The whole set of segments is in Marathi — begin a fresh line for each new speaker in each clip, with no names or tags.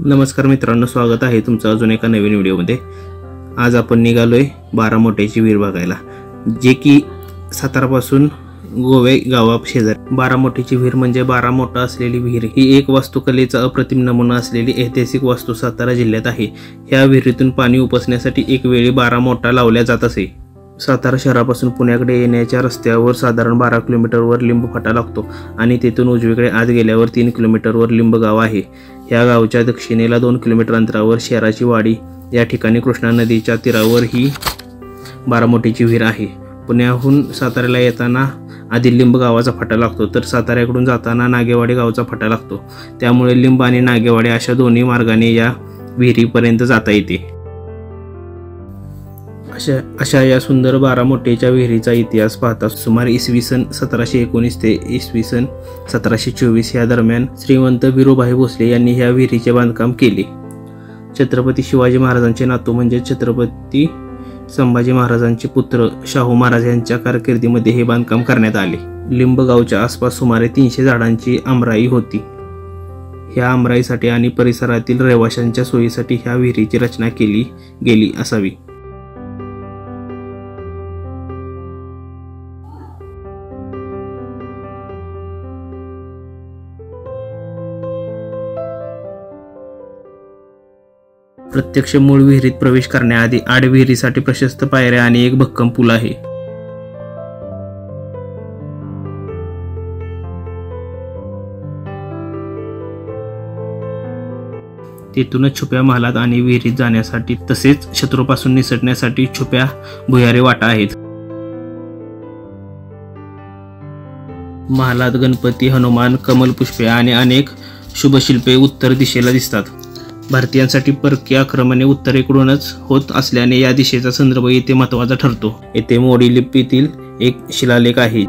नमस्कार मित्रांनो, स्वागत आहे तुमचं अजून एका नवीन व्हिडिओमध्ये। आज आपण निघालोय बारामोट्याची विहीर बघायला, जे की सातारापासून गोवे गावा शेजारी। बारामोट्याची विहीर म्हणजे बारामोटा असलेली विहीर ही एक वास्तुकलेचा अप्रतिम नमुना असलेली ऐतिहासिक वास्तू सातारा जिल्ह्यात आहे। ह्या विहिरीतून पाणी उपसण्यासाठी एक वेळी बारामोटा लावल्या जात असे। सातारा शहरापासून पुण्याकडे येण्याच्या रस्त्यावर साधारण 12 किलोमीटरवर लिंब फाटा लागतो आणि तेथून उजवीकडे आत गेल्यावर 3 किलोमीटरवर लिंब गाव आहे। या गावच्या दक्षिणेला 2 किलोमीटर अंतरावर शेराची वाडी या ठिकाणी कृष्णा नदीच्या तीरावर ही बारामोट्याची विहीर आहे। पुण्याहून साताऱ्याला येताना आधी लिंब गावाचा फाटा लागतो, तर साताऱ्याकडून जाताना नागेवाडी गावचा फाटा लागतो। त्यामुळे लिंब आणि नागेवाडी अशा दोन्ही मार्गाने या विहिरीपर्यंत जाता येते। अशा या सुंदर बारामोट्याच्या विहिरीचा इतिहास पाहता सुमारे इसवी सन 1719 ते इसवी सन 1724 या दरम्यान श्रीमंत वीरूभाई भोसले यांनी ह्या विहिरीचे बांधकाम केले। छत्रपती शिवाजी महाराजांचे नातू म्हणजे छत्रपती संभाजी महाराजांचे पुत्र शाहू महाराज यांच्या कारकिर्दीमध्ये हे बांधकाम करण्यात आले। लिंब गावच्या आसपास सुमारे 300 झाडांची आमराई होती। ह्या आमराईसाठी आणि परिसरातील रहिवाशांच्या सोयीसाठी ह्या विहिरीची रचना केली गेली असावी। प्रत्यक्ष मूळ विहिरीत प्रवेश करण्याआधी आड विहिरीसाठी प्रशस्त पायऱ्या आणि एक भक्कम पूल आहे। तेथूनच छुप्या महालात आणि विहिरीत जाण्यासाठी तसेच शत्रूपासून निसटण्यासाठी छुप्या भुयारी वाटा आहेत। महालात गणपती, हनुमान, कमलपुष्पे आणि अनेक शुभशिल्पे उत्तर दिशेला दिसतात। भारतीयांसाठी परकीय आक्रमणे उत्तरेकडूनच होत असल्याने या दिशेचा संदर्भ येथे महत्त्वाचा ठरतो। येथे मोडी लिपीतील एक शिलालेख आहे।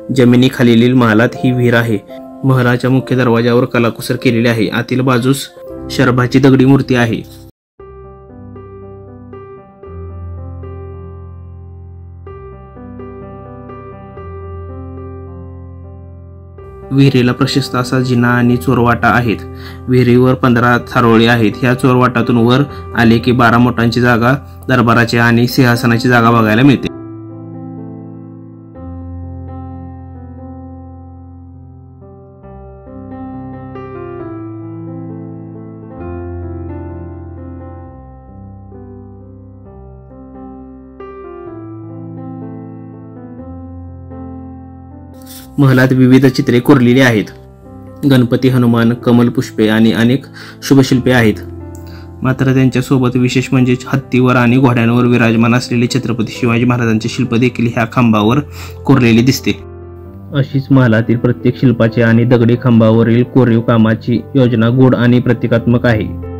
जमिनीखालील महालात ही विहीर आहे। महलाच्या मुख्य दरवाजावर कलाकुसर केलेले आहे। आतील बाजूस शरभाची दगडी मूर्ती आहे। विहिरीला प्रशस्त असा जिना आणि चोरवाटा आहेत। विहिरीवर 15 थारोळी आहेत। ह्या चोरवाटातून वर आले की बारामोटांची जागा, दरबाराची आणि सिंहासनाची जागा बघायला मिळते। महलात विविध चित्रे कोरलेली आहेत। गणपती, हनुमान, कमलपुष्पे आणि अनेक शुभशिल्पे आहेत। मात्र त्यांच्या सोबत विशेष म्हणजे हत्तीवर आणि घोड्यांवर विराजमान असलेले छत्रपती शिवाजी महाराजांचे शिल्प देखील ह्या खांबावर कोरलेले दिसते। अशीच महलातील प्रत्येक शिल्पाची आणि दगडी खांबावरील कोरीव कामाची योजना गूढ आणि प्रतिकात्मक आहे।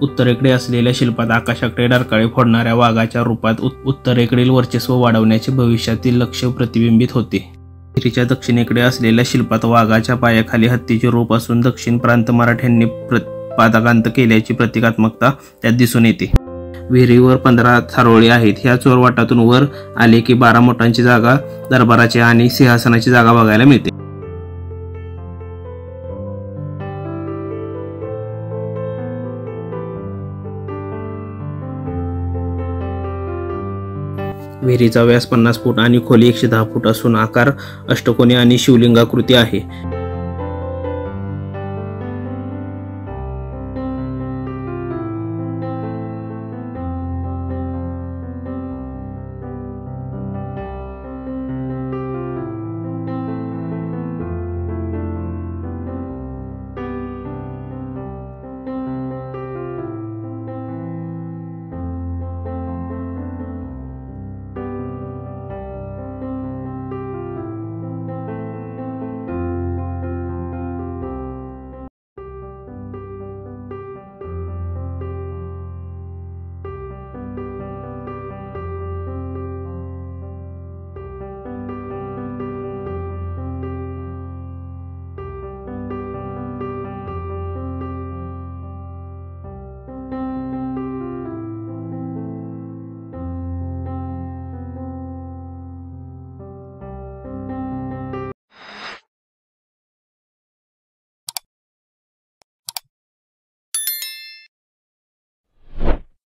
उत्तरेकडे असलेल्या शिल्पात आकाशाकडे डरकाळी फोडणाऱ्या वाघाच्या रूपात उत्तरेकडील वर्चस्व वाढवण्याचे भविष्यातील लक्ष्य प्रतिबिंबित होते। विहिरीच्या दक्षिणेकडे असलेल्या शिल्पात वाघाच्या पायाखाली हत्तीचे रूप असून दक्षिण प्रांत मराठ्यांनी पादाक्रांत केल्याची प्रतिकात्मकता त्यात दिसून येते। विहिरीवर 15 थारोळी आहेत। ह्या चोरवाटातून वर आले की बारामोटांची जागा, दरबाराची आणि सिंहासनाची जागा बघायला मिळते। विहिरीचा व्यास 50 फूट आणि खोली 110 फूट असून आकार अष्टकोनी आणि शिवलिंगाकृती आहे।